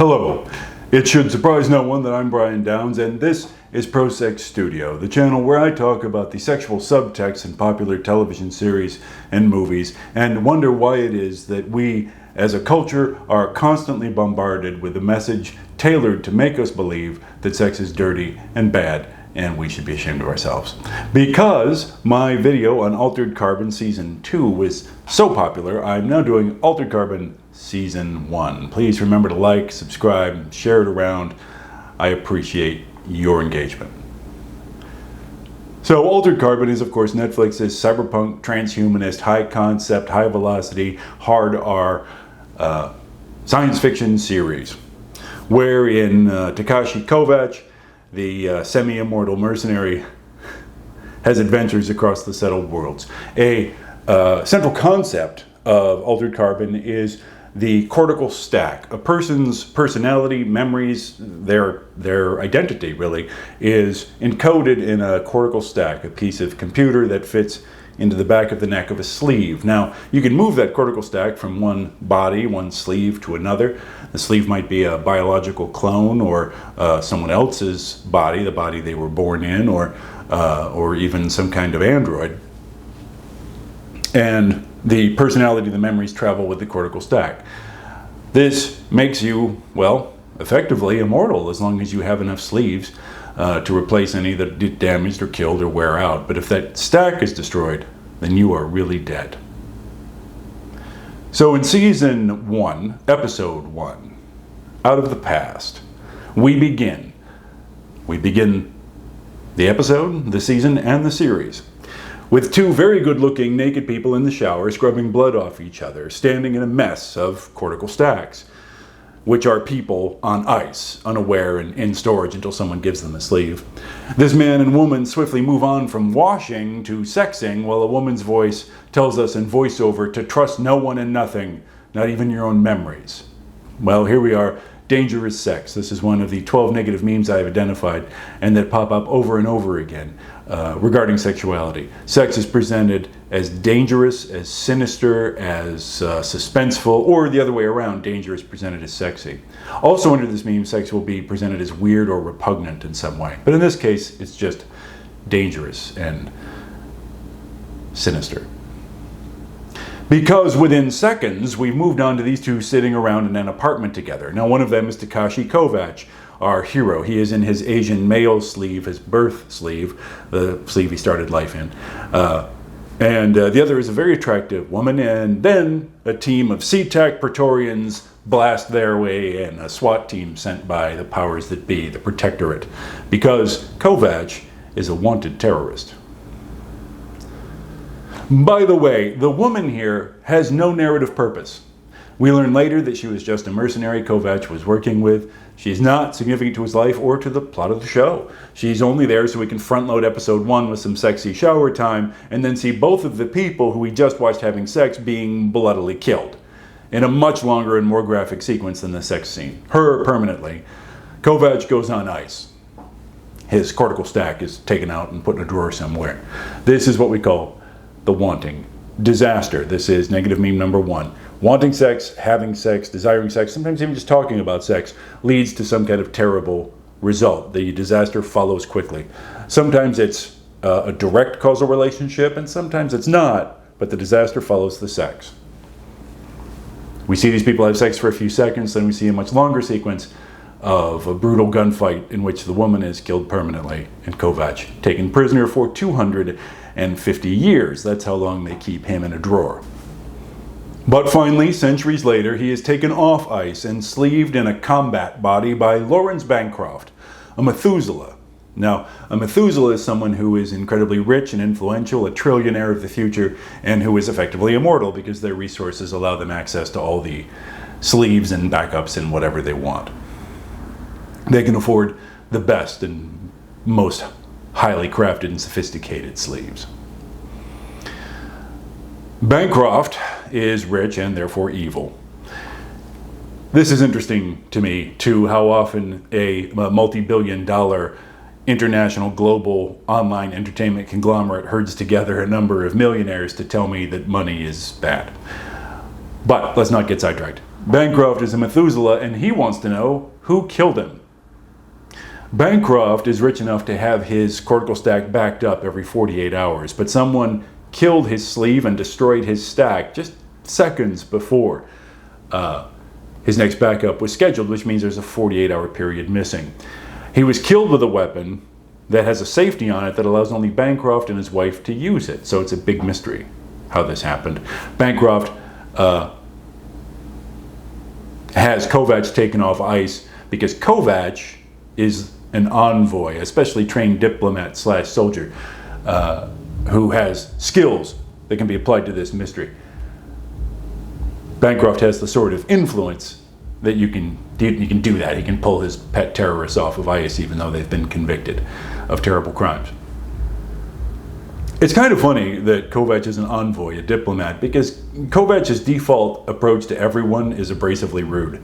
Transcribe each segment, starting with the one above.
Hello. It should surprise no one that I'm Brian Downs, and this is Pro Sex Studio, the channel where I talk about the sexual subtext in popular television series and movies, and wonder why it is that we, as a culture, are constantly bombarded with a message tailored to make us believe that sex is dirty and bad, and we should be ashamed of ourselves. Because my video on Altered Carbon Season 2 was so popular, I'm now doing Altered Carbon Season 1. Please remember to like, subscribe, share it around. I appreciate your engagement. So Altered Carbon is, of course, Netflix's cyberpunk, transhumanist, high concept, high velocity, hard R science fiction series, wherein Takeshi Kovacs, the semi-immortal mercenary, has adventures across the settled worlds. A central concept of Altered Carbon is the cortical stack. A person's personality, memories, their identity really, is encoded in a cortical stack, a piece of computer that fits into the back of the neck of a sleeve. Now, you can move that cortical stack from one body, one sleeve, to another. The sleeve might be a biological clone or someone else's body, the body they were born in, or even some kind of android. And the personality, the memories travel with the cortical stack. This makes you, well, effectively immortal as long as you have enough sleeves to replace any that get damaged or killed or wear out. But if that stack is destroyed, then you are really dead. So in Season 1, Episode 1, Out of the Past, we begin the episode, the season, and the series with two very good-looking naked people in the shower scrubbing blood off each other, standing in a mess of cortical stacks, which are people on ice, unaware and in storage until someone gives them a sleeve. This man and woman swiftly move on from washing to sexing, while a woman's voice tells us in voiceover to trust no one and nothing, not even your own memories. Well, here we are. Dangerous sex. This is one of the 12 negative memes I have identified and that pop up over and over again regarding sexuality. Sex is presented as dangerous, as sinister, as suspenseful, or the other way around, dangerous presented as sexy. Also under this meme, sex will be presented as weird or repugnant in some way. But in this case, it's just dangerous and sinister. Because within seconds, we've moved on to these two sitting around in an apartment together. Now, one of them is Takeshi Kovacs, our hero. He is in his Asian male sleeve, his birth sleeve, the sleeve he started life in. And the other is a very attractive woman. And then a team of SeaTac Praetorians blast their way in, a SWAT team sent by the powers that be, the Protectorate, because Kovacs is a wanted terrorist. By the way, the woman here has no narrative purpose. We learn later that she was just a mercenary Kovacs was working with. She's not significant to his life or to the plot of the show. She's only there so we can front-load episode 1 with some sexy shower time and then see both of the people who we just watched having sex being bloodily killed in a much longer and more graphic sequence than the sex scene. Her permanently. Kovacs goes on ice. His cortical stack is taken out and put in a drawer somewhere. This is what we call the wanting disaster. This is negative meme number 1. Wanting sex, having sex, desiring sex, sometimes even just talking about sex leads to some kind of terrible result. The disaster follows quickly. Sometimes it's a direct causal relationship, and sometimes it's not, but the disaster follows the sex. We see these people have sex for a few seconds, then we see a much longer sequence of a brutal gunfight in which the woman is killed permanently and Kovacs taken prisoner for 250 years. That's how long they keep him in a drawer. But finally, centuries later, he is taken off ice and sleeved in a combat body by Lawrence Bancroft, a Methuselah. Now, a Methuselah is someone who is incredibly rich and influential, a trillionaire of the future, and who is effectively immortal because their resources allow them access to all the sleeves and backups and whatever they want. They can afford the best and most highly crafted and sophisticated sleeves. Bancroft is rich and therefore evil. This is interesting to me, too, how often a multi-billion-dollar international global online entertainment conglomerate herds together a number of millionaires to tell me that money is bad. But let's not get sidetracked. Bancroft is a Methuselah, and he wants to know who killed him. Bancroft is rich enough to have his cortical stack backed up every 48 hours, but someone killed his sleeve and destroyed his stack just seconds before his next backup was scheduled, which means there's a 48-hour period missing. He was killed with a weapon that has a safety on it that allows only Bancroft and his wife to use it, so it's a big mystery how this happened. Bancroft has Kovacs taken off ice because Kovac is an envoy, a specially trained diplomat / soldier who has skills that can be applied to this mystery. Bancroft has the sort of influence that you can do that. He can pull his pet terrorists off of ice even though they've been convicted of terrible crimes. It's kind of funny that Kovac is an envoy, a diplomat, because Kovac's default approach to everyone is abrasively rude.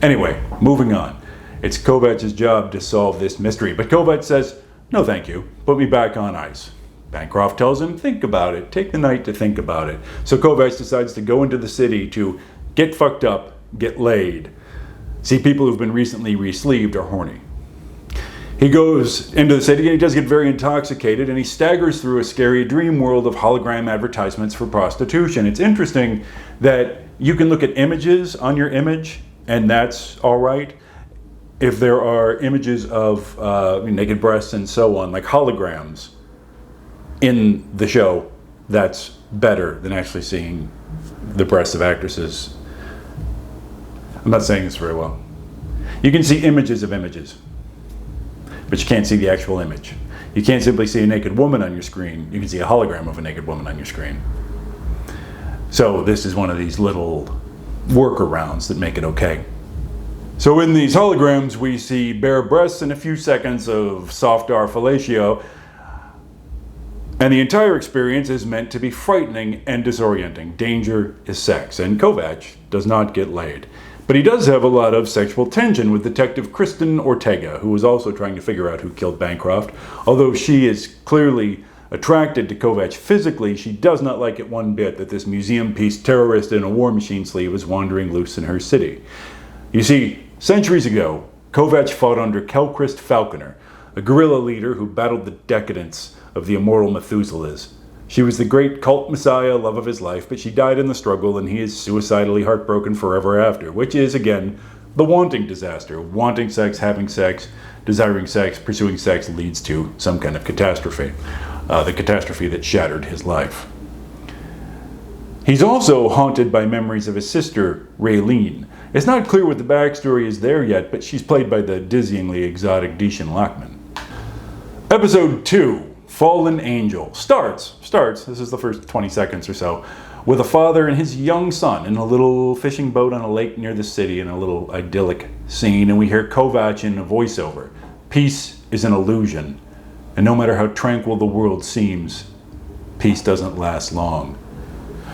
Anyway, moving on. It's Kovac's job to solve this mystery, but Kovac says, "No thank you, put me back on ice." Bancroft tells him, "Think about it, take the night to think about it." So Kovac decides to go into the city to get fucked up, get laid. See, people who've been recently re-sleeved are horny. He goes into the city and he does get very intoxicated, and he staggers through a scary dream world of hologram advertisements for prostitution. It's interesting that you can look at images on your image, and that's all right. If there are images of naked breasts and so on, like holograms in the show, that's better than actually seeing the breasts of actresses. I'm not saying this very well. You can see images of images, but you can't see the actual image. You can't simply see a naked woman on your screen. You can see a hologram of a naked woman on your screen. So this is one of these little workarounds that make it okay. So in these holograms, we see bare breasts and a few seconds of soft R fellatio, and the entire experience is meant to be frightening and disorienting. Danger is sex, and Kovac does not get laid. But he does have a lot of sexual tension with Detective Kristen Ortega, who is also trying to figure out who killed Bancroft. Although she is clearly attracted to Kovac physically, she does not like it one bit that this museum piece terrorist in a war machine sleeve is wandering loose in her city. You see, centuries ago, Kovac fought under Kelchrist Falconer, a guerrilla leader who battled the decadence of the immortal Methuselahs. She was the great cult messiah, love of his life, but she died in the struggle, and he is suicidally heartbroken forever after, which is, again, the wanting disaster. Wanting sex, having sex, desiring sex, pursuing sex leads to some kind of catastrophe. The catastrophe that shattered his life. He's also haunted by memories of his sister, Raylene. It's not clear what the backstory is there yet, but she's played by the dizzyingly exotic Dishan Lachman. Episode 2. Fallen Angel starts, this is the first 20 seconds or so, with a father and his young son in a little fishing boat on a lake near the city in a little idyllic scene, and we hear Kovac in a voiceover. Peace is an illusion, and no matter how tranquil the world seems, peace doesn't last long.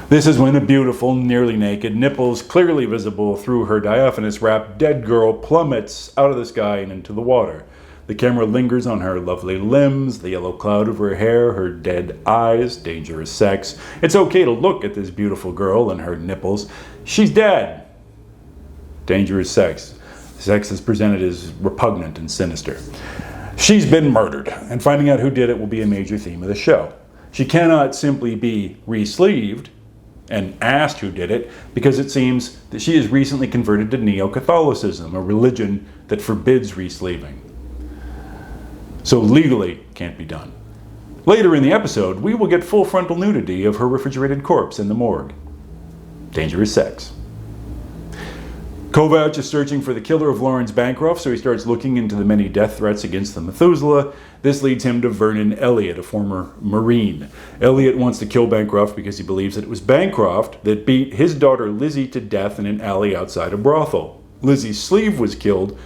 This is when a beautiful, nearly naked, nipples clearly visible through her diaphanous wrap, dead girl plummets out of the sky and into the water. The camera lingers on her lovely limbs, the yellow cloud of her hair, her dead eyes, dangerous sex. It's okay to look at this beautiful girl and her nipples. She's dead. Dangerous sex. Sex is presented as repugnant and sinister. She's been murdered, and finding out who did it will be a major theme of the show. She cannot simply be re-sleeved and asked who did it, because it seems that she has recently converted to Neo-Catholicism, a religion that forbids re-sleeving. So legally can't be done. Later in the episode, we will get full frontal nudity of her refrigerated corpse in the morgue. Dangerous sex. Kovac is searching for the killer of Lawrence Bancroft, so he starts looking into the many death threats against the Methuselah. This leads him to Vernon Elliott, a former Marine. Elliott wants to kill Bancroft because he believes that it was Bancroft that beat his daughter Lizzie to death in an alley outside a brothel. Lizzie's sleeve was killed,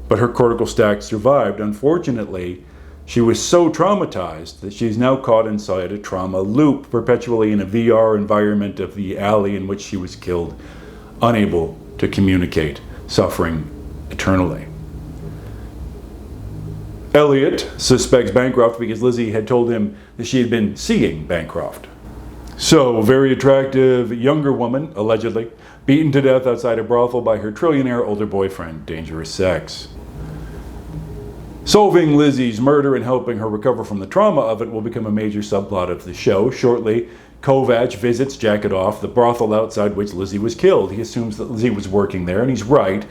but her cortical stack survived. Unfortunately, she was so traumatized that she's now caught inside a trauma loop, perpetually in a VR environment of the alley in which she was killed, unable to communicate, suffering eternally. Elliot suspects Bancroft because Lizzie had told him that she had been seeing Bancroft. So, a very attractive younger woman, allegedly, beaten to death outside a brothel by her trillionaire older boyfriend, Dangerous Sex. Solving Lizzie's murder and helping her recover from the trauma of it will become a major subplot of the show. Shortly, Kovac visits Jacketoff, the brothel outside which Lizzie was killed. He assumes that Lizzie was working there, and he's right.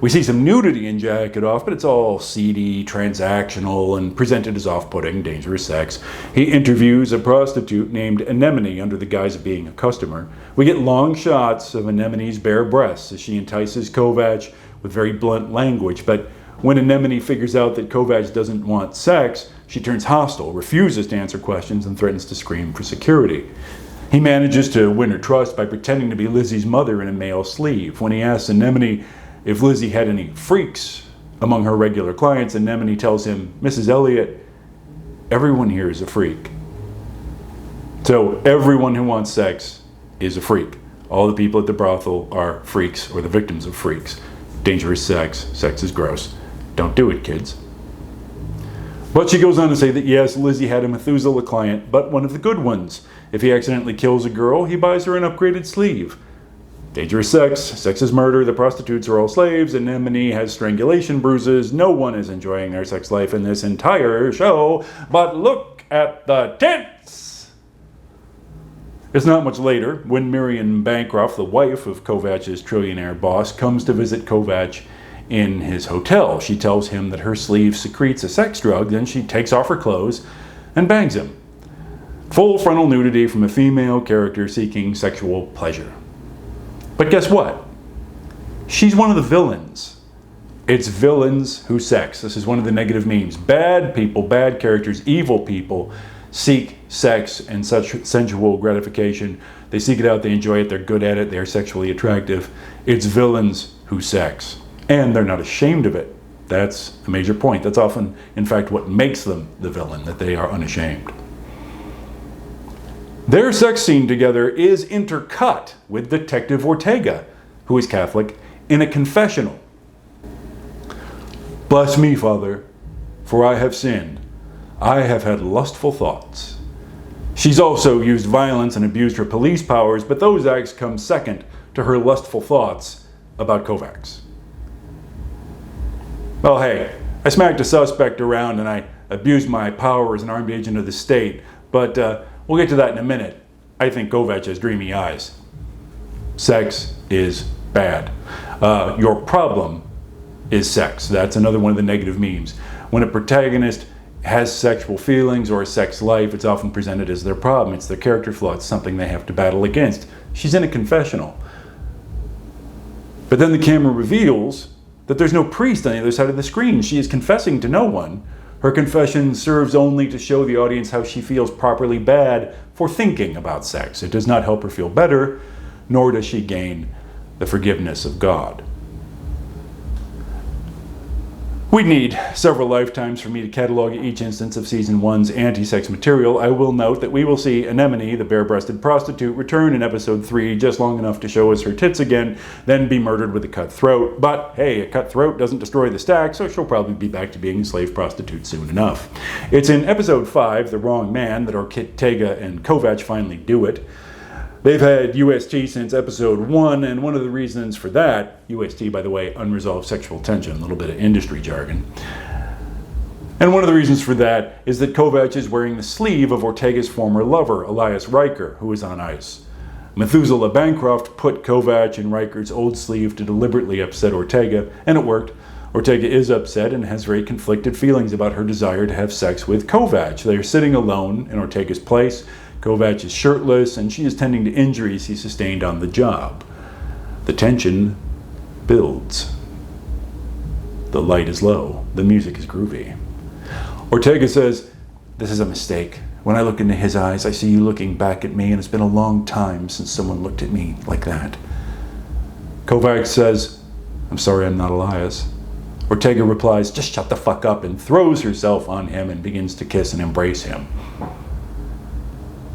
We see some nudity in Jacketoff, but it's all seedy, transactional, and presented as off-putting, Dangerous Sex. He interviews a prostitute named Anemone under the guise of being a customer. We get long shots of Anemone's bare breasts as she entices Kovac with very blunt language, but when Anemone figures out that Kovac doesn't want sex, she turns hostile, refuses to answer questions, and threatens to scream for security. He manages to win her trust by pretending to be Lizzie's mother in a male sleeve. When he asks Anemone if Lizzie had any freaks among her regular clients, Anemone tells him, "Mrs. Elliot, everyone here is a freak." So everyone who wants sex is a freak. All the people at the brothel are freaks or the victims of freaks. Dangerous sex. Sex is gross. Don't do it, kids. But she goes on to say that yes, Lizzie had a Methuselah client, but one of the good ones. If he accidentally kills a girl, he buys her an upgraded sleeve. Dangerous sex. Sex is murder. The prostitutes are all slaves. Anemone has strangulation bruises. No one is enjoying their sex life in this entire show. But look at the tits! It's not much later when Miriam Bancroft, the wife of Kovac's trillionaire boss, comes to visit Kovac in his hotel. She tells him that her sleeve secretes a sex drug, then she takes off her clothes and bangs him. Full frontal nudity from a female character seeking sexual pleasure. But guess what? She's one of the villains. It's villains who sex. This is one of the negative memes. Bad people, bad characters, evil people seek sex and such sensual gratification. They seek it out, they enjoy it, they're good at it, they're sexually attractive. It's villains who sex. And they're not ashamed of it. That's a major point. That's often, in fact, what makes them the villain, that they are unashamed. Their sex scene together is intercut with Detective Ortega, who is Catholic, in a confessional. "Bless me, Father, for I have sinned. I have had lustful thoughts." She's also used violence and abused her police powers, but those acts come second to her lustful thoughts about Kovacs. Well, hey, I smacked a suspect around and I abused my power as an armed agent of the state, but we'll get to that in a minute. I think Kovac has dreamy eyes. Sex is bad. Your problem is sex. That's another one of the negative memes. When a protagonist has sexual feelings or a sex life, it's often presented as their problem. It's their character flaw. It's something they have to battle against. She's in a confessional. But then the camera reveals that there's no priest on the other side of the screen. She is confessing to no one. Her confession serves only to show the audience how she feels properly bad for thinking about sex. It does not help her feel better, nor does she gain the forgiveness of God. We'd need several lifetimes for me to catalog each instance of Season 1's anti-sex material. I will note that we will see Anemone, the bare-breasted prostitute, return in Episode 3 just long enough to show us her tits again, then be murdered with a cut throat. But hey, a cut throat doesn't destroy the stack, so she'll probably be back to being a slave prostitute soon enough. It's in Episode 5, The Wrong Man, that Ortega and Kovac finally do it. They've had UST since Episode 1, and one of the reasons for that, UST, by the way, unresolved sexual tension, a little bit of industry jargon. And one of the reasons for that is that Kovac is wearing the sleeve of Ortega's former lover, Elias Riker, who is on ice. Methuselah Bancroft put Kovac in Riker's old sleeve to deliberately upset Ortega, and it worked. Ortega is upset and has very conflicted feelings about her desire to have sex with Kovac. They are sitting alone in Ortega's place. Kovac is shirtless, and she is tending to injuries he sustained on the job. The tension builds. The light is low. The music is groovy. Ortega says, "This is a mistake. When I look into his eyes, I see you looking back at me, and it's been a long time since someone looked at me like that." Kovac says, "I'm sorry I'm not Elias." Ortega replies, "Just shut the fuck up," and throws herself on him and begins to kiss and embrace him.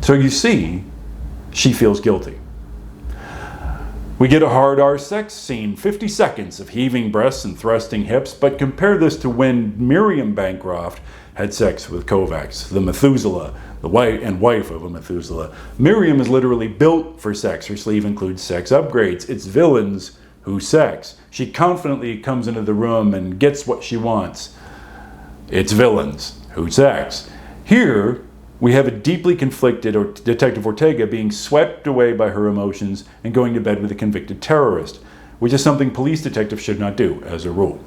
So you see, she feels guilty. We get a hard R sex scene, 50 seconds of heaving breasts and thrusting hips, but compare this to when Miriam Bancroft had sex with Kovacs, the Methuselah, wife of a Methuselah. Miriam is literally built for sex. Her sleeve includes sex upgrades. It's villains who sex. She confidently comes into the room and gets what she wants. It's villains who sex. Here, we have a deeply conflicted Detective Ortega being swept away by her emotions and going to bed with a convicted terrorist, which is something police detectives should not do, as a rule.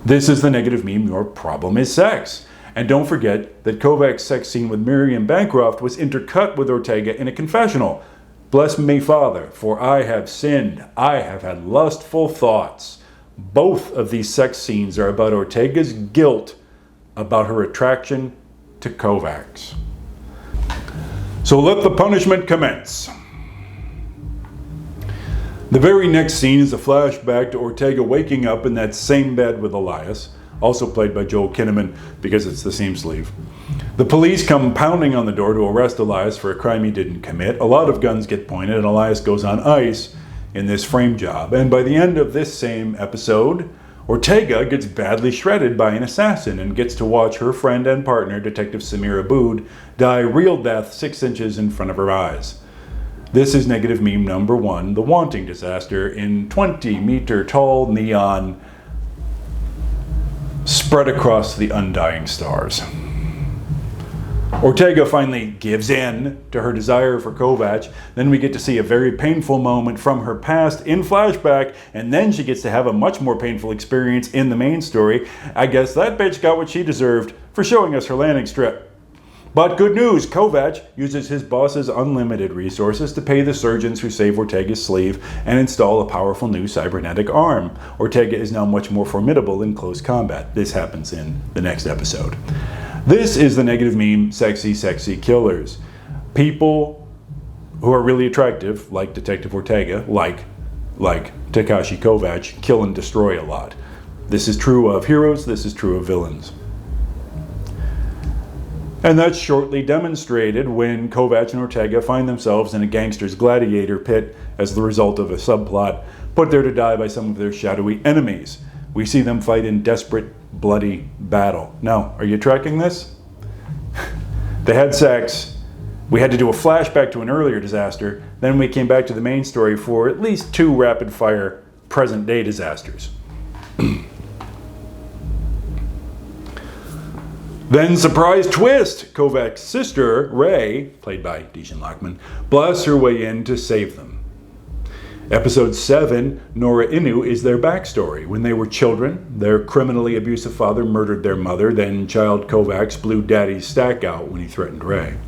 This is the negative meme, your problem is sex. And don't forget that Kovacs' sex scene with Miriam Bancroft was intercut with Ortega in a confessional. Bless me, Father, for I have sinned. I have had lustful thoughts. Both of these sex scenes are about Ortega's guilt about her attraction to Kovacs. So let the punishment commence. The very next scene is a flashback to Ortega waking up in that same bed with Elias, also played by Joel Kinnaman because it's the same sleeve. The police come pounding on the door to arrest Elias for a crime he didn't commit. A lot of guns get pointed and Elias goes on ice in this frame job. And by the end of this same episode, Ortega gets badly shredded by an assassin and gets to watch her friend and partner, Detective Samir Abood, die real death 6 inches in front of her eyes. This is negative meme number 1, the Wanting disaster in 20-meter tall neon spread across the undying stars. Ortega finally gives in to her desire for Kovacs. Then we get to see a very painful moment from her past in flashback, and then she gets to have a much more painful experience in the main story. I guess that bitch got what she deserved for showing us her landing strip. But good news, Kovacs uses his boss's unlimited resources to pay the surgeons who save Ortega's sleeve and install a powerful new cybernetic arm. Ortega is now much more formidable in close combat. This happens in the next episode. This is the negative meme, sexy, sexy killers. People who are really attractive, like Detective Ortega, like Takashi Kovacs, kill and destroy a lot. This is true of heroes, this is true of villains. And that's shortly demonstrated when Kovacs and Ortega find themselves in a gangster's gladiator pit as the result of a subplot, put there to die by some of their shadowy enemies. We see them fight in desperate, bloody battle. Now, are you tracking this? They had sex. We had to do a flashback to an earlier disaster. Then we came back to the main story for at least 2 rapid-fire present-day disasters. Then, surprise twist! Kovacs' sister, Ray, played by Dejan Lockman, blasts her way in to save them. Episode 7, Nora Inu, is their backstory. When they were children, their criminally abusive father murdered their mother, then child Kovacs blew daddy's stack out when he threatened Ray.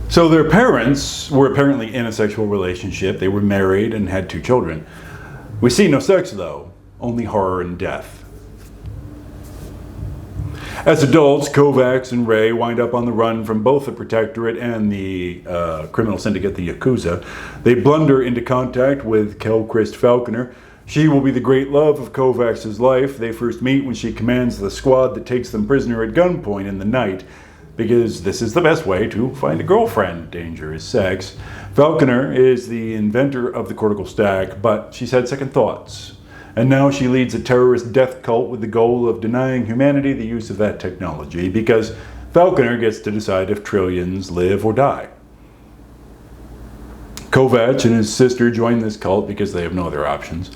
So their parents were apparently in a sexual relationship. They were married and had 2 children. We see no sex, though, only horror and death. As adults, Kovacs and Ray wind up on the run from both the Protectorate and the criminal syndicate, the Yakuza. They blunder into contact with Kelchrist Falconer. She will be the great love of Kovacs' life. They first meet when she commands the squad that takes them prisoner at gunpoint in the night, because this is the best way to find a girlfriend. Danger is sex. Falconer is the inventor of the cortical stack, but she's had second thoughts. And now she leads a terrorist death cult with the goal of denying humanity the use of that technology, because Falconer gets to decide if trillions live or die. Kovacs and his sister join this cult because they have no other options.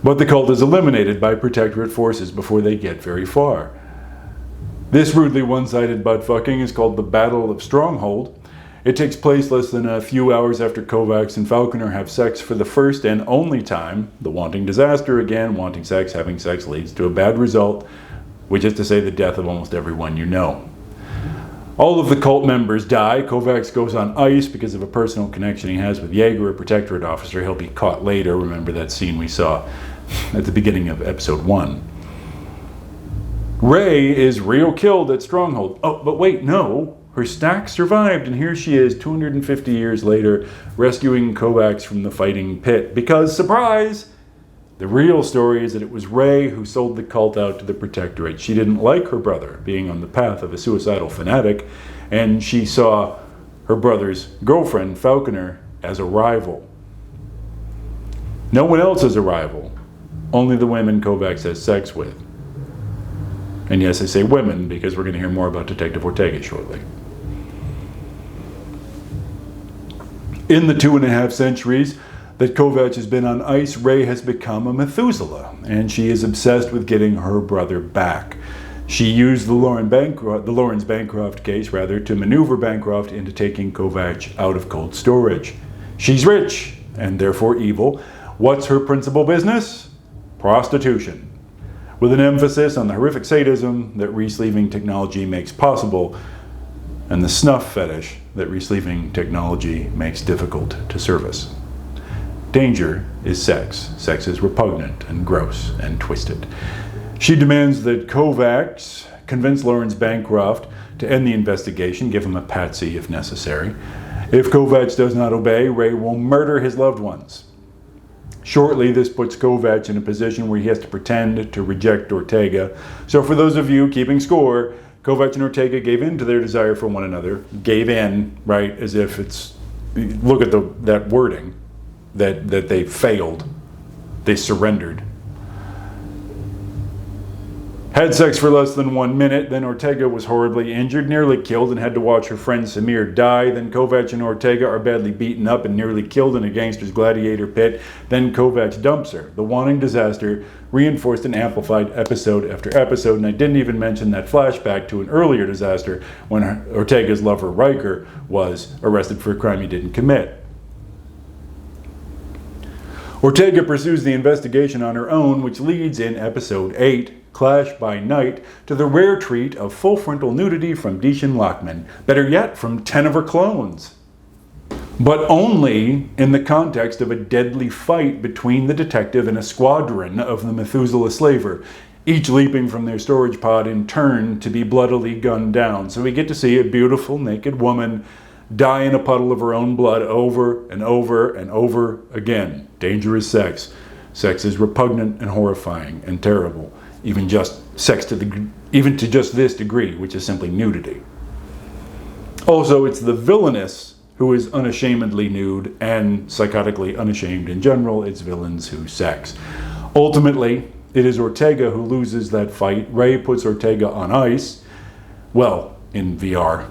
But the cult is eliminated by Protectorate forces before they get very far. This rudely one-sided butt-fucking is called the Battle of Stronghold. It takes place less than a few hours after Kovacs and Falconer have sex for the first and only time. The Wanting disaster again. Wanting sex, having sex leads to a bad result, which is to say the death of almost everyone you know. All of the cult members die. Kovacs goes on ice because of a personal connection he has with Yeager, a Protectorate officer. He'll be caught later. Remember that scene we saw at the beginning of episode 1. Ray is real killed at Stronghold. Oh, but wait, no. Her stack survived, and here she is 250 years later, rescuing Kovacs from the fighting pit. Because, surprise, the real story is that it was Ray who sold the cult out to the Protectorate. She didn't like her brother being on the path of a suicidal fanatic, and she saw her brother's girlfriend, Falconer, as a rival. No one else is a rival, only the women Kovacs has sex with. And yes, I say women because we're going to hear more about Detective Ortega shortly. In the 2.5 centuries that Kovacs has been on ice, Ray has become a Methuselah, and she is obsessed with getting her brother back. She used the Lawrence Bancroft case to maneuver Bancroft into taking Kovacs out of cold storage. She's rich, and therefore evil. What's her principal business? Prostitution, with an emphasis on the horrific sadism that resleeving technology makes possible, and the snuff fetish that resleeving technology makes difficult to service. Danger is sex. Sex is repugnant and gross and twisted. She demands that Kovacs convince Lawrence Bancroft to end the investigation, give him a patsy if necessary. If Kovacs does not obey, Ray will murder his loved ones. Shortly, this puts Kovacs in a position where he has to pretend to reject Ortega. So for those of you keeping score, Kovacs and Ortega gave in to their desire for one another. Gave in, right, as if it's, look at that wording, that they failed. They surrendered. Had sex for less than 1 minute, then Ortega was horribly injured, nearly killed, and had to watch her friend Samir die. Then Kovacs and Ortega are badly beaten up and nearly killed in a gangster's gladiator pit. Then Kovacs dumps her. The wanting disaster reinforced and amplified episode after episode, and I didn't even mention that flashback to an earlier disaster when Ortega's lover Riker was arrested for a crime he didn't commit. Ortega pursues the investigation on her own, which leads in episode 8, Clash by Night, to the rare treat of full frontal nudity from Dishan Lockman. Better yet, from 10 of her clones. But only in the context of a deadly fight between the detective and a squadron of the Methuselah slaver, each leaping from their storage pod in turn to be bloodily gunned down. So we get to see a beautiful naked woman die in a puddle of her own blood over and over and over again. Dangerous sex. Sex is repugnant and horrifying and terrible. Even to just this degree, which is simply nudity. Also, it's the villainess who is unashamedly nude and psychotically unashamed in general. It's villains who sex. Ultimately, it is Ortega who loses that fight. Ray puts Ortega on ice. Well, in VR.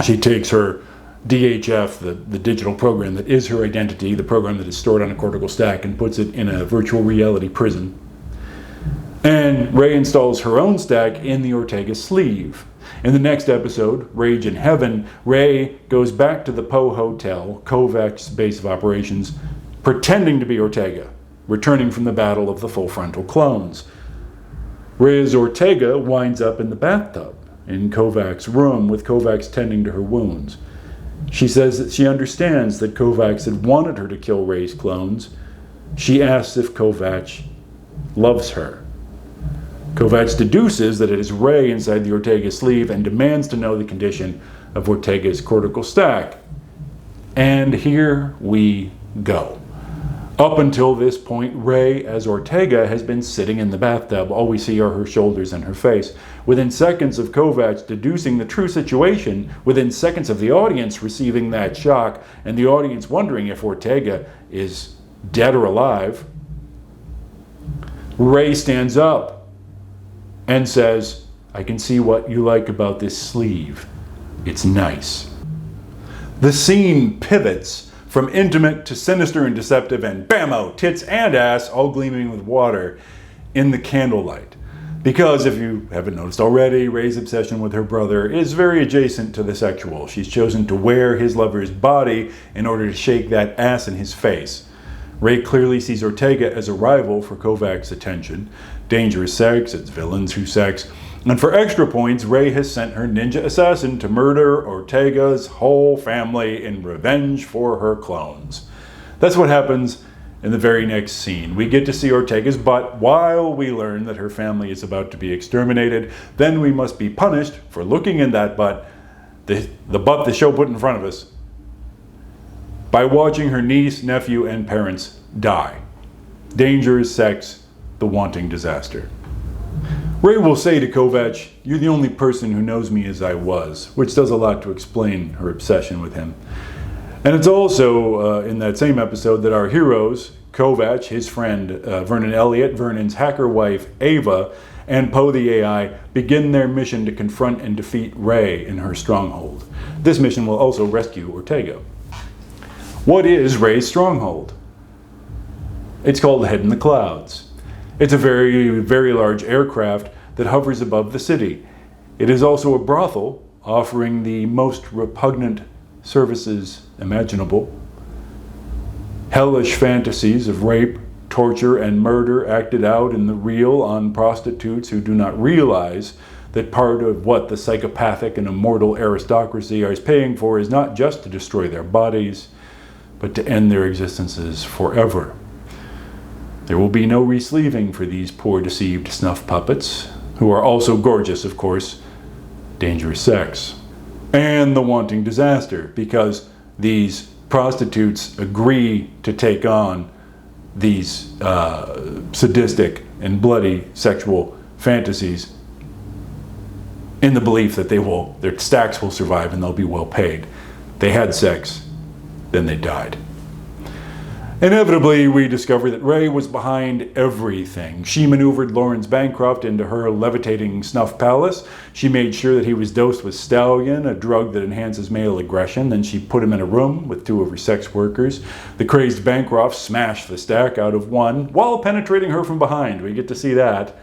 She takes her DHF, the digital program that is her identity, the program that is stored on a cortical stack, and puts it in a virtual reality prison. And Ray installs her own stack in the Ortega sleeve. In the next episode, Rage in Heaven, Ray goes back to the Poe Hotel, Kovacs' base of operations, pretending to be Ortega, returning from the battle of the full frontal clones. Ray as Ortega winds up in the bathtub in Kovacs' room with Kovacs tending to her wounds. She says that she understands that Kovacs had wanted her to kill Ray's clones. She asks if Kovacs loves her. Kovacs deduces that it is Ray inside the Ortega sleeve and demands to know the condition of Ortega's cortical stack. And here we go. Up until this point, Ray as Ortega has been sitting in the bathtub. All we see are her shoulders and her face. Within seconds of Kovacs deducing the true situation, within seconds of the audience receiving that shock, and the audience wondering if Ortega is dead or alive, Ray stands up and says, "I can see what you like about this sleeve. It's nice." The scene pivots from intimate to sinister and deceptive, and bammo, tits and ass all gleaming with water in the candlelight. Because if you haven't noticed already, Ray's obsession with her brother is very adjacent to the sexual. She's chosen to wear his lover's body in order to shake that ass in his face. Ray clearly sees Ortega as a rival for Kovacs' attention. Dangerous sex, it's villains who sex. And for extra points, Ray has sent her ninja assassin to murder Ortega's whole family in revenge for her clones. That's what happens in the very next scene. We get to see Ortega's butt while we learn that her family is about to be exterminated. Then we must be punished for looking in that butt, the butt the show put in front of us, by watching her niece, nephew, and parents die. Dangerous sex, the wanting disaster. Ray will say to Kovacs, "You're the only person who knows me as I was," which does a lot to explain her obsession with him. And it's also in that same episode that our heroes, Kovacs, his friend Vernon Elliott, Vernon's hacker wife Ava, and Poe the AI begin their mission to confront and defeat Ray in her stronghold. This mission will also rescue Ortega. What is Ray's stronghold? It's called Head in the Clouds. It's a very, very large aircraft that hovers above the city. It is also a brothel offering the most repugnant services imaginable. Hellish fantasies of rape, torture, and murder acted out in the real on prostitutes who do not realize that part of what the psychopathic and immortal aristocracy is paying for is not just to destroy their bodies, but to end their existences forever. There will be no resleeving for these poor deceived snuff puppets, who are also gorgeous, of course. Dangerous sex. And the wanting disaster, because these prostitutes agree to take on these sadistic and bloody sexual fantasies in the belief that their stacks will survive and they'll be well paid. They had sex, then they died. Inevitably, we discover that Ray was behind everything. She maneuvered Lawrence Bancroft into her levitating snuff palace. She made sure that he was dosed with Stallion, a drug that enhances male aggression. Then she put him in a room with 2 of her sex workers. The crazed Bancroft smashed the stack out of one while penetrating her from behind. We get to see that.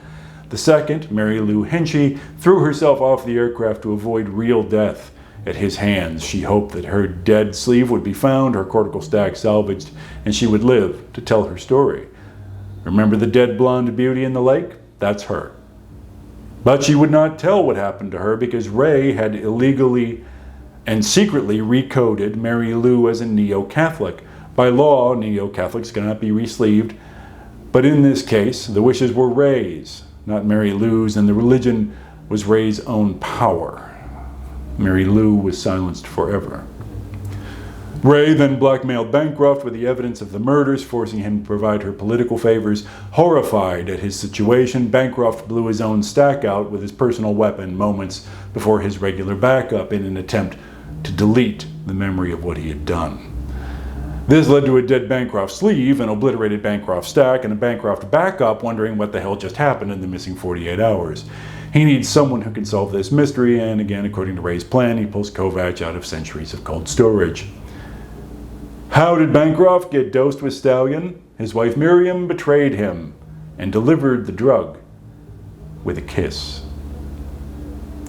The second, Mary Lou Hinchy, threw herself off the aircraft to avoid real death at his hands. She hoped that her dead sleeve would be found, her cortical stack salvaged, and she would live to tell her story. Remember the dead blonde beauty in the lake? That's her. But she would not tell what happened to her because Ray had illegally and secretly recoded Mary Lou as a neo-Catholic. By law, neo-Catholics cannot be resleeved, but in this case, the wishes were Ray's, not Mary Lou's, and the religion was Ray's own power. Mary Lou was silenced forever. Ray then blackmailed Bancroft with the evidence of the murders, forcing him to provide her political favors. Horrified at his situation, Bancroft blew his own stack out with his personal weapon moments before his regular backup in an attempt to delete the memory of what he had done. This led to a dead Bancroft sleeve, an obliterated Bancroft stack, and a Bancroft backup wondering what the hell just happened in the missing 48 hours. He needs someone who can solve this mystery, and again, according to Ray's plan, he pulls Kovacs out of centuries of cold storage. How did Bancroft get dosed with Stallion? His wife Miriam betrayed him and delivered the drug with a kiss.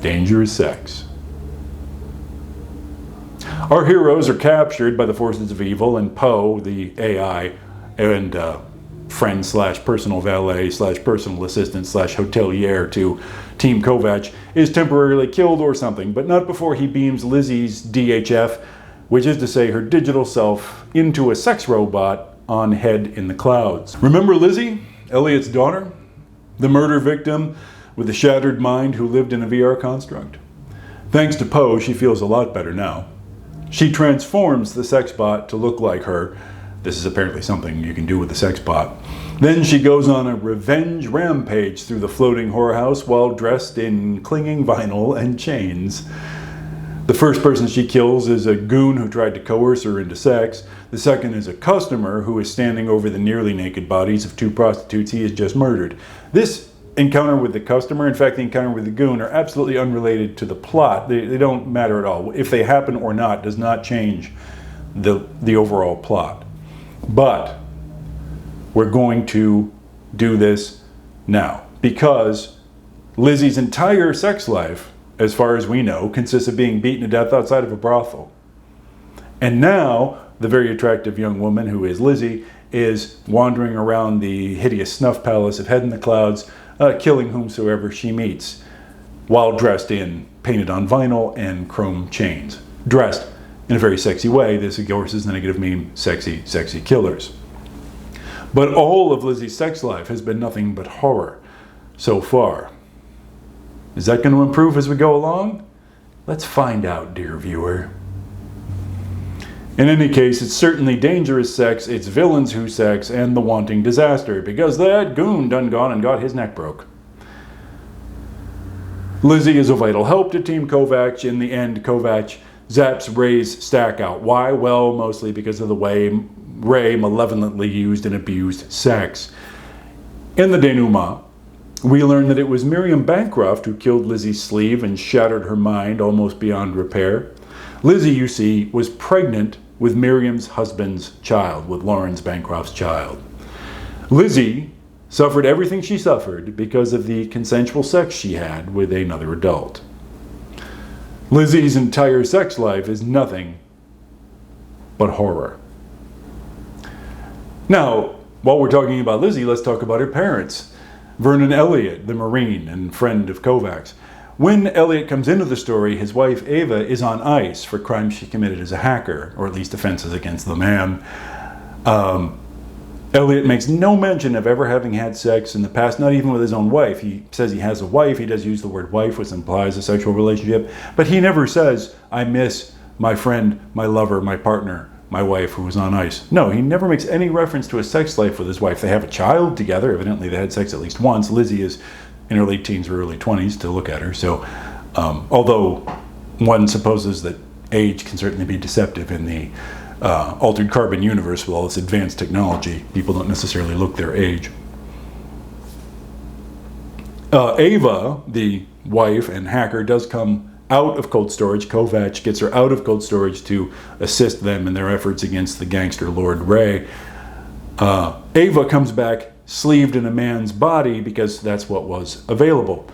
Dangerous sex. Our heroes are captured by the forces of evil, and Poe, the AI, and friend slash personal valet slash personal assistant slash hotelier to Team Kovacs, is temporarily killed or something, but not before he beams Lizzie's DHF, which is to say her digital self, into a sex robot on Head in the Clouds. Remember Lizzie, Elliot's daughter? The murder victim with a shattered mind who lived in a VR construct? Thanks to Poe, she feels a lot better now. She transforms the sex bot to look like her. This is apparently something you can do with the sex bot. Then she goes on a revenge rampage through the floating whorehouse while dressed in clinging vinyl and chains. The first person she kills is a goon who tried to coerce her into sex. The second is a customer who is standing over the nearly naked bodies of 2 prostitutes he has just murdered. This encounter with the customer, in fact the encounter with the goon, are absolutely unrelated to the plot. They don't matter at all. If they happen or not does not change the overall plot. But we're going to do this now because Lizzie's entire sex life, as far as we know, consists of being beaten to death outside of a brothel. And now the very attractive young woman who is Lizzie is wandering around the hideous snuff palace of Head in the Clouds, killing whomsoever she meets, while dressed in painted on vinyl and chrome chains. Dressed in a very sexy way. This, of course, is the negative meme, sexy, sexy killers. But all of Lizzie's sex life has been nothing but horror so far. Is that going to improve as we go along? Let's find out, dear viewer. In any case, it's certainly dangerous sex, it's villains who sex, and the wanting disaster, because that goon done gone and got his neck broke. Lizzie is a vital help to Team Kovacs. In the end, Kovacs zaps Ray's stack out. Why? Well, mostly because of the way Ray malevolently used and abused sex. In the denouement, we learn that it was Miriam Bancroft who killed Lizzie's sleeve and shattered her mind almost beyond repair. Lizzie, you see, was pregnant with Miriam's husband's child, with Lawrence Bancroft's child. Lizzie suffered everything she suffered because of the consensual sex she had with another adult. Lizzie's entire sex life is nothing but horror. Now, while we're talking about Lizzie, let's talk about her parents. Vernon Elliott, the Marine and friend of Kovacs. When Elliott comes into the story, his wife Ava is on ice for crimes she committed as a hacker, or at least offenses against the man. Elliott makes no mention of ever having had sex in the past, not even with his own wife. He says he has a wife. He does use the word wife, which implies a sexual relationship. But he never says, I miss my friend, my lover, my partner, my wife who was on ice. No, he never makes any reference to a sex life with his wife. They have a child together. Evidently they had sex at least once. Lizzie is in her late teens or early 20s to look at her. So although one supposes that age can certainly be deceptive in the altered carbon universe with all this advanced technology, people don't necessarily look their age. Ava, the wife and hacker, does come out of cold storage. Kovacs gets her out of cold storage to assist them in their efforts against the gangster Lord Ray. Ava comes back sleeved in a man's body because that's what was available.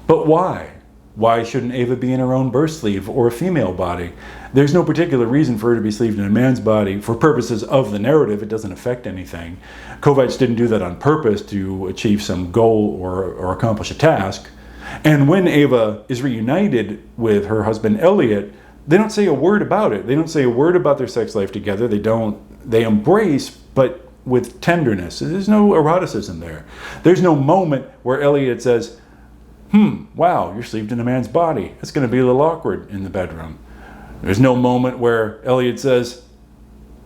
But why? Why shouldn't Ava be in her own birth sleeve or a female body? There's no particular reason for her to be sleeved in a man's body. For purposes of the narrative, it doesn't affect anything. Kovacs didn't do that on purpose to achieve some goal or accomplish a task. And when Ava is reunited with her husband Elliott, they don't say a word about it. They don't say a word about their sex life together. They embrace, but with tenderness. There's no eroticism there. There's no moment where Elliott says, wow, you're sleeved in a man's body. It's going to be a little awkward in the bedroom. There's no moment where Elliott says,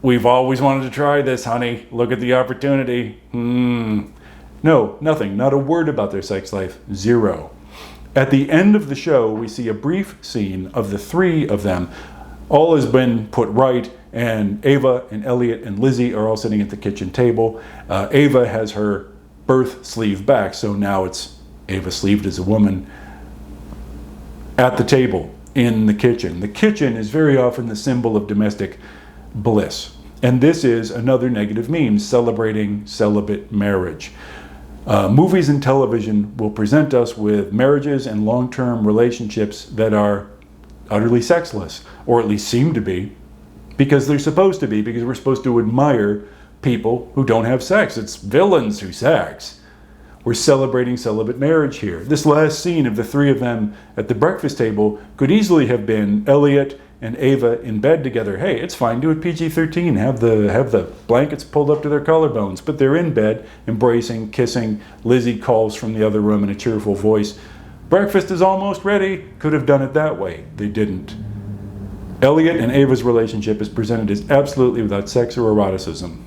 we've always wanted to try this, honey. Look at the opportunity. No, nothing. Not a word about their sex life. Zero. At the end of the show, we see a brief scene of the three of them. All has been put right, and Ava and Elliott and Lizzie are all sitting at the kitchen table. Ava has her birth sleeve back, so now it's Ava sleeved as a woman at the table in the kitchen. The kitchen is very often the symbol of domestic bliss. And this is another negative meme celebrating celibate marriage. Movies and television will present us with marriages and long-term relationships that are utterly sexless, or at least seem to be, because they're supposed to be, because we're supposed to admire people who don't have sex. It's villains who sex. We're celebrating celibate marriage here. This last scene of the three of them at the breakfast table could easily have been Elliott and Ava in bed together. Hey, it's fine, do it PG-13. Have the blankets pulled up to their collarbones. But they're in bed, embracing, kissing. Lizzie calls from the other room in a cheerful voice. Breakfast is almost ready. Could have done it that way. They didn't. Elliott and Ava's relationship is presented as absolutely without sex or eroticism.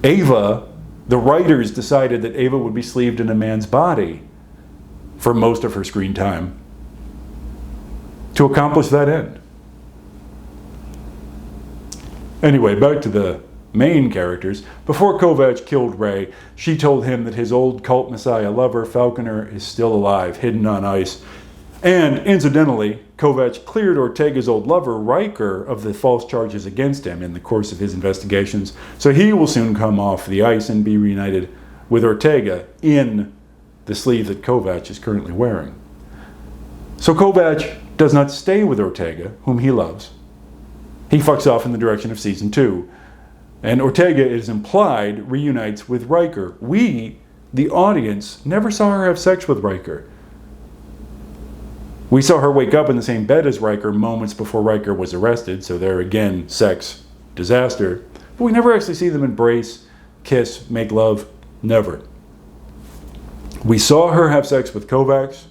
Ava, the writers decided that Ava would be sleeved in a man's body for most of her screen time to accomplish that end. Anyway, back to the main characters. Before Kovacs killed Ray, she told him that his old cult messiah lover, Falconer, is still alive, hidden on ice. And incidentally, Kovacs cleared Ortega's old lover, Riker, of the false charges against him in the course of his investigations. So he will soon come off the ice and be reunited with Ortega in the sleeve that Kovacs is currently wearing. So Kovacs does not stay with Ortega, whom he loves. He fucks off in the direction of season 2. And Ortega, it is implied, reunites with Riker. We, the audience, never saw her have sex with Riker. We saw her wake up in the same bed as Riker moments before Riker was arrested, so there again, sex, disaster. But we never actually see them embrace, kiss, make love, never. We saw her have sex with Kovacs,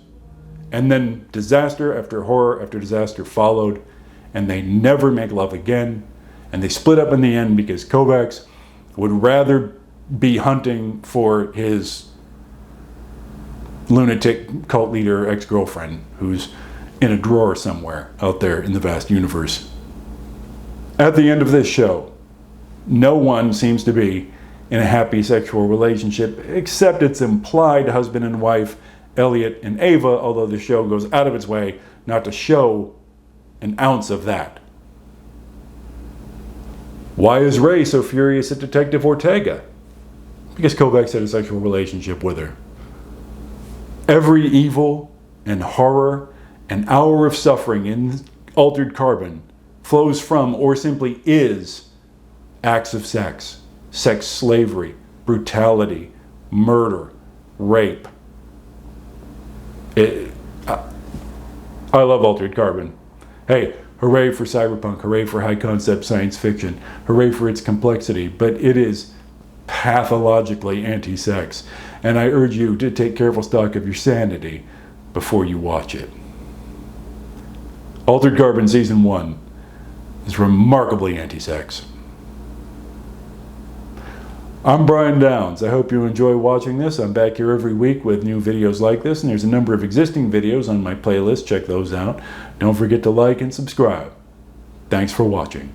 and then disaster after horror after disaster followed, and they never make love again, and they split up in the end because Kovacs would rather be hunting for his lunatic cult leader ex-girlfriend who's in a drawer somewhere out there in the vast universe. At the end of this show, No one seems to be in a happy sexual relationship, except its implied husband and wife, Elliot and Ava, although the show goes out of its way not to show an ounce of that. Why is Ray so furious at Detective Ortega? Because Kovacs had a sexual relationship with her. Every evil and horror and hour of suffering in Altered Carbon flows from or simply is acts of sex, sex slavery, brutality, murder, rape. I love Altered Carbon. Hey, hooray for cyberpunk, hooray for high concept science fiction, hooray for its complexity, but it is pathologically anti-sex, and I urge you to take careful stock of your sanity before you watch it. Altered Carbon Season 1 is remarkably anti-sex. I'm Brian Downs. I hope you enjoy watching this. I'm back here every week with new videos like this, and there's a number of existing videos on my playlist. Check those out. Don't forget to like and subscribe. Thanks for watching.